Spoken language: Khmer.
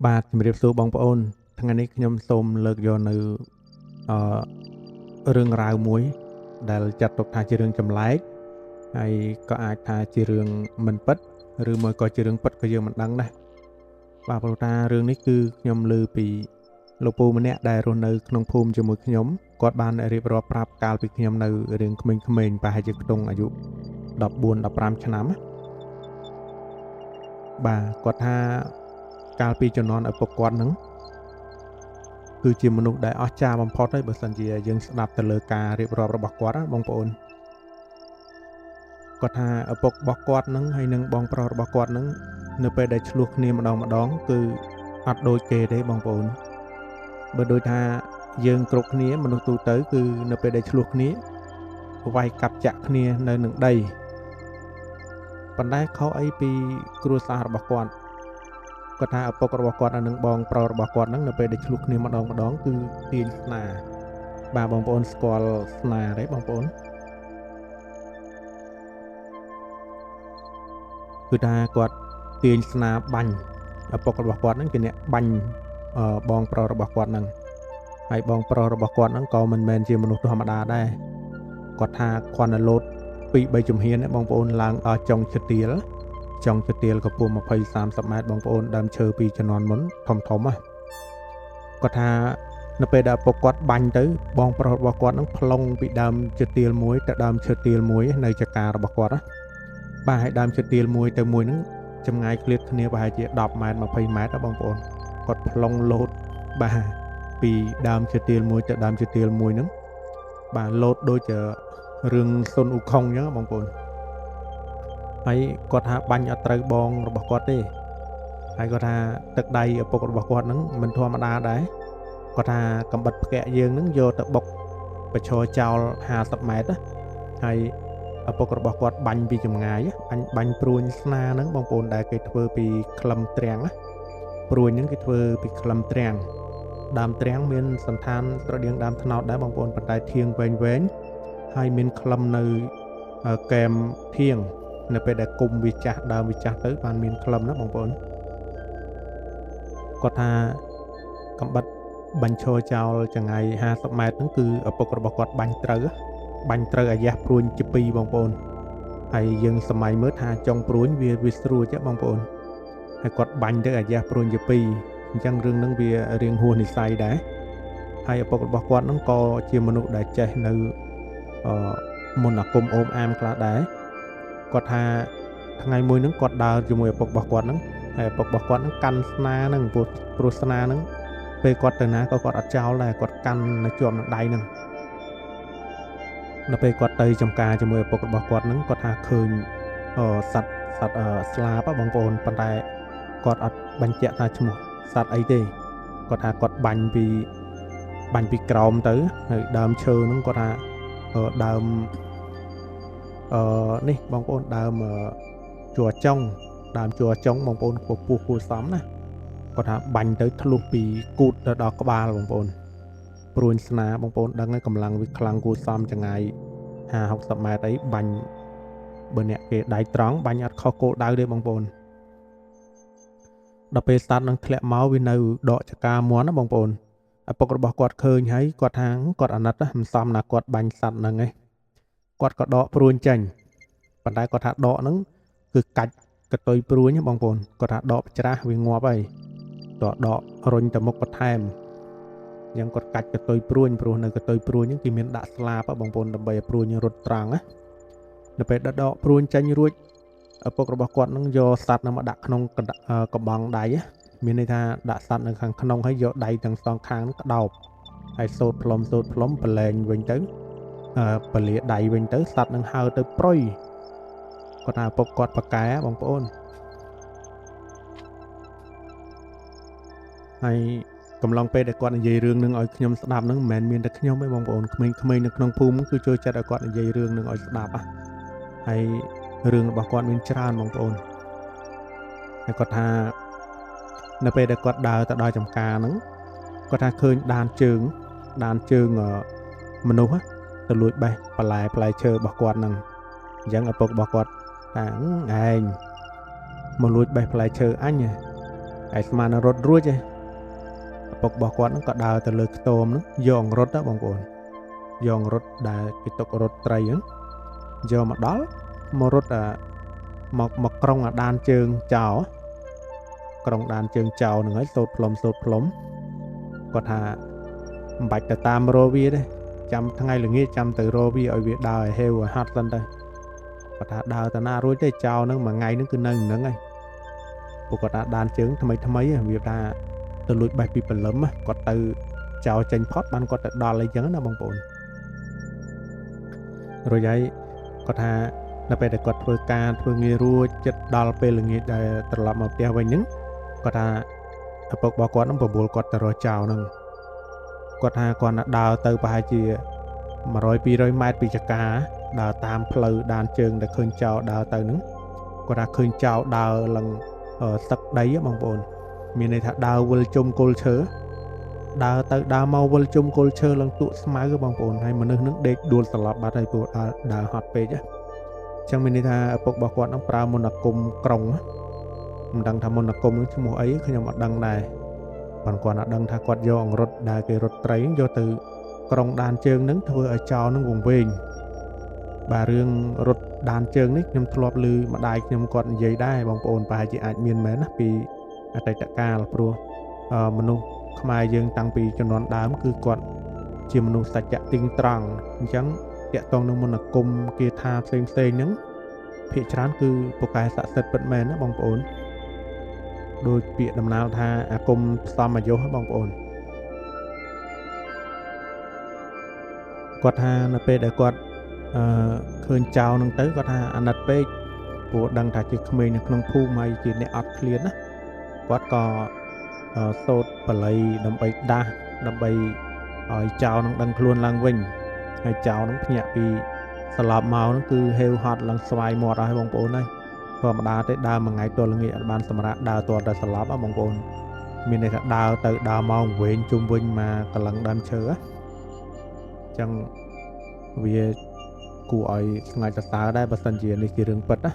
បាទជំរាបសួរបងប្អូនថ្ងៃនេះខ្ញុំសូមលើកយកនៅរឿងរ៉ាវមួយដែលចាត់ទុកថាជារឿងចម្លែកហើយក៏អាចថាជារឿងមិនពិតឬមួយក៏ជារឿងពិតក៏យើងមិនដឹងដែរបាទព្រោះថារឿងនេះគឺខ្ញុំឮពីលោកពូម្នាក់ដែលរស់នៅក្នុងភូមិជាមួយខ្ញុំគាត់បានរៀបរាប់ប្រាប់កាលពីខ្ញុំនៅរឿងក្មេងៗប្រហែលជាក្នុងអាយុ14-15ឆ្នាំបាទគាត់ថាកាលពីជំនាន់ឪពុកគាត់ហ្នឹងគឺជាមនុស្សដែលអស្ចារ្យបំផុតហើយបើសិនជាយើងស្ដាប់ទៅលើការរៀបរាប់របស់គាត់ណាបងប្អូនគាត់ថាឪពុករបស់គាត់ហ្នឹងហើយនឹងបងប្រុសរបស់គាត់ហ្នឹងនៅពេលដែលឆ្លោះគ្នាម្ដងគឺអត់ដូចគេទេបងប្អូនបើដូចថាយើងគ្រប់គ្នាមនុស្សទូទៅគឺនៅពេលដែលឆ្លោះគ្នាវាយកាប់ចាក់គ្នានៅនឹងដីប៉ុន្តែខុសអីពីគ្រួសាររបស់គាត់គាត់ថាឪពុករបស់គាត់និងបងប្រុសរបស់គាត់ហ្នឹងនៅពេលដែលឆ្លោះគ្នាម្ដងគឺទាញស្នាបាទបងប្អូនស្គាល់ស្នាទេបងប្អូនគឺថាគាត់ទាញស្នាបាញ់ឪពុករបស់គាត់ហ្នឹងជាអ្នកបាញ់បងប្រុសរបស់គាត់ហ្នឹងហើយបងប្រុសរបស់គាត់ហ្នឹងក៏មិនមែនជាមនុស្សធម្មតាដែរគាត់ថាគាត់នៅលោត2-3ជំហានបងប្អូនឡើងដល់ចុងជទាលកម្ពស់20-30ម៉ែត្របងប្អូនដើមឈើពីជំនាន់មុនធំៗគាត់ថានៅពេលដែលឪពុកគាត់បាញ់ទៅបងប្រុសរបស់គាត់ហ្នឹងផ្លុងពីដើមជទាលមួយទៅដើមឈើទាលមួយនៅចការបស់គាត់បាទហើយដើមឈើទាលមួយទៅមួយហ្នឹងចម្ងាយឃ្លាតគ្នាប្រហែលជា10ម៉ែត្រ20ម៉ែត្របងប្អូនគាត់ផ្លុងលោតបាទពីដើមឈើទាលមួយទៅដើមឈើទាលមួយហ្នឹងបាទលោតដូចជារឿងសុនអ៊ូខុងអញ្ចឹងបងប្អូនហើយគាត់ថាបាញ់អត់ត្រូវបងរបស់គាត់ទេហើយគាត់ថាទឹកដៃឪពុករបស់គាត់ហ្នឹងមិនធម្មតាដែរគាត់ថាកំបិតផ្គាក់យើងហ្នឹងយកទៅបុកបឈរចោល50ម៉ែត្រហើយឪពុករបស់គាត់បាញ់ពីចម្ងាយបាញ់ព្រួញស្នាហ្នឹងបងប្អូនដែលគេធ្វើពីក្លឹមទ្រាំងព្រួញហ្នឹងគេធ្វើពីក្លឹមទ្រាំងដើមទ្រាំងមានសន្តានស្រដៀងដើមត្នោតដែរបងប្អូនប៉ុន្តែធាងវែងហើយមានក្លឹមនៅកែមធាងនៅពេលដែលគុំវាចាស់ដើមវាចាស់ទៅបានមានក្លឹមណាបងប្អូនគាត់ថាកំបិតបាញ់ឈរចោលចង្អៃ50ម៉ែត្រហ្នឹងគឺឪពុករបស់គាត់បាញ់ត្រូវអាយ៉ាស់ព្រួញជា2បងប្អូនហើយយើងសម័យមើលថាចុងព្រួញវាស្រួចបងប្អូនហើយគាត់បាញ់ទៅអាយ៉ាស់ព្រួញជា2អញ្ចឹងរឿងហ្នឹងវារៀងហួសនិស្ស័យដែរហើយឪពុករបស់គាត់ហ្នឹងក៏ជាមនុស្សដែលចេះនៅមន្តអាគមអូមអាមខ្លះដែរគាត់ថាថ្ងៃមួយហ្នឹងគាត់ដើរជាមួយឪពុករបស់គាត់ហ្នឹងហើយឪពុករបស់គាត់ហ្នឹងកាន់ស្នាហ្នឹងព្រោះស្នាហ្នឹងពេលគាត់ទៅណាក៏គាត់អត់ចោលដែរគាត់កាន់នៅជាប់នឹងដៃហ្នឹងដល់ពេលគាត់ទៅចំការជាមួយឪពុករបស់គាត់ហ្នឹងគាត់ថាឃើញសត្វស្លាបបងប្អូនប៉ុន្តែគាត់អត់បញ្ជាក់ថាឈ្មោះសត្វអីទេគាត់ថាគាត់បាញ់ពីក្រោមទៅហើយដើមឈើហ្នឹងគាត់ថាដើមនេះបងប្អូនដើមជ័រចុងបងប្អូនពោះគួរសមណាគាត់ថាបាញ់ទៅធ្លុះពីគូតទៅដល់ក្បាលបងប្អូនព្រួញស្នាបងប្អូនដឹងហើយកម្លាំងវាខ្លាំងគួរសមចង្ងាយ50-60ម៉ែត្រអីបាញ់បើអ្នកគេដៃត្រង់បាញ់អត់ខុសគោលដៅទេបងប្អូនដល់ពេលសត្វនឹងធ្លាក់មកវានៅដកចកាមន់ណាបងប្អូនឪពុករបស់គាត់ឃើញហើយគាត់ថាគាត់អាណិតមិនសមណាគាត់បាញ់សត្វហ្នឹងឯងគាត់ក៏ដកព្រួញចេញប៉ុន្តែគាត់ថាដកហ្នឹងគឺកាច់កតុយព្រួញបងប្អូនគាត់ថាដកច្រាស់វាងាប់ហើយដករុញទៅមុខបន្ថែមអញ្ចឹងគាត់កាច់កតុយព្រួញព្រោះនៅកតុយព្រួញហ្នឹងគេមានដាក់ស្លាបបងប្អូនដើម្បីឲ្យព្រួញរត់ត្រង់ណាដល់ពេលដកព្រួញចេញរួចឪពុករបស់គាត់ហ្នឹងយកសត្វហ្នឹងមកដាក់ក្នុងកំបង់ដៃមានន័យថាដាក់សត្វនៅខាងក្នុងហើយយកដៃទាំងសងខាងក្តោបហើយសូត្រផ្លុំប្រឡែងវិញទៅពលាដៃវិញទៅសត្វនឹងហើរទៅប្រុយគាត់ថាឪពុកគាត់ប្រកែបងប្អូនហើយកំឡុងពេលដែលគាត់និយាយរឿងនឹងឲ្យខ្ញុំស្ដាប់នឹងមិនមែនមានតែខ្ញុំទេបងប្អូនក្មេងៗនៅក្នុងភូមិគឺចូលចិត្តឲ្យគាត់និយាយរឿងនឹងឲ្យស្ដាប់ហើយរឿងរបស់គាត់មានច្រើនបងប្អូនហើយគាត់ថានៅពេលដែលគាត់ដើរទៅដល់ចំការហ្នឹងគាត់ថាឃើញដានជើងមនុស្សទៅលួចបេះបន្លែផ្លែឈើរបស់គាត់ហ្នឹងអញ្ចឹងឪពុករបស់គាត់ថាឯងមកលួចបេះផ្លែឈើអញ ហើយស្មានរត់រួចឯងឪពុករបស់គាត់ហ្នឹងក៏ដើរទៅលើខ្ទមហ្នឹងយកអង្រុតបងប្អូនយកអង្រុតដែលគេទុករត់ត្រីហ្នឹងយកមកដល់មករត់មកក្រុងដានជើងចោលក្រុងដានជើងចោលហ្នឹងហើយសូត្រផ្លុំគាត់ថាមិនបាច់ទៅតាមរវាទេចាំថ្ងៃល្ងាចចាំទៅរវាឲ្យវាដើរឲ្យហេវឲ្យហត់សិនទៅគាត់ថាដើរតាណារួចទេចោលហ្នឹងមួយថ្ងៃហ្នឹងគឺនៅហ្នឹងហើយពួកគាត់ថាដានជើងថ្មីវាថាទៅលួចបេះពីព្រលឹមគាត់ទៅចោលចេញផុតបានគាត់ទៅដល់អីចឹងណាបងប្អូនរួចហើយគាត់ថានៅពេលដែលគាត់ធ្វើងាររួចចិត្តដល់ពេលល្ងាចដែលត្រឡប់មកផ្ទះវិញហ្នឹងគាត់ថាឪពុករបស់គាត់ហ្នឹងបបួលគាត់ទៅរកចោលហ្នឹងគាត់ថាគាត់ដើរទៅប្រហែលជា100-200 ម៉ែត្រពីចកាដើរតាមផ្លូវដានជើងដែលឃើញចោលដើរទៅហ្នឹងគាត់ថាឃើញចោលដើរឡើងទឹកដីបងប្អូនមានន័យថាដើរវិលជុំគល់ឈើដើរទៅដើរមកវិលជុំគល់ឈើឡើងទូកស្មៅបងប្អូនហើយមនុស្សហ្នឹងដេកដួលស្លាប់បាត់ហើយព្រោះដើរហត់ពេកអញ្ចឹងមានន័យថាឪពុករបស់គាត់ហ្នឹងប្រើមន្តអាគមក្រុងមិនដឹងថាមន្តអាគមនឹងឈ្មោះអីខ្ញុំអត់ដឹងដែរប៉ុន្តែគាត់អត់ដឹងថាគាត់យកអង្រុតដែលគេរត់ត្រីយកទៅក្រុងដានជើងហ្នឹងធ្វើឲ្យចោលហ្នឹងវង្វេងបាទរឿងរត់ដានជើងនេះខ្ញុំធ្លាប់ឮម្ដាយខ្ញុំគាត់និយាយដែរបងប្អូនប្រហែលជាអាចមានមែនណាពីអតីតកាលព្រោះមនុស្សខ្មែរយើងតាំងពីជំនាន់ដើមគឺគាត់ជាមនុស្សសច្ចៈទីងត្រង់អញ្ចឹងតាក់ទងនឹងមន្តអាគមគាថាផ្សេងហ្នឹងភាគច្រើនគឺពូកែស័ក្តិសិទ្ធិពិតមែនណាបងប្អូនដោយពាក្យដំណាលថាអាគមផ្សំអាយុបងប្អូនគាត់ថានៅពេលដែលគាត់ឃើញចៅនឹងទៅគាត់ថាអាណិតពេកព្រោះដឹងថាជាក្មេងនៅក្នុងភូមិហើយជាអ្នកអត់ឃ្លានណាគាត់ក៏សូត្របល័យដើម្បីដាស់ដើម្បីឲ្យចៅនឹងដឹងខ្លួនឡើងវិញហើយចៅនឹងភ្ញាក់ពីស្លាប់មកហ្នឹងគឺហេវហត់ឡើងស្វាយមាត់ហើយបងប្អូនហើយធម្មតាទេដើរមួយថ្ងៃទល់ល្ងាចអត់បានសម្រាប់ដើរទាល់តែស្លាប់បងប្អូនមានន័យថាដើរទៅដើរមកវែងជុំវិញមកកលឹងដើមឈើអញ្ចឹងវាគួរឲ្យស្ងាច់សរសើរដែរបើសិនជានេះជារឿងពិតណា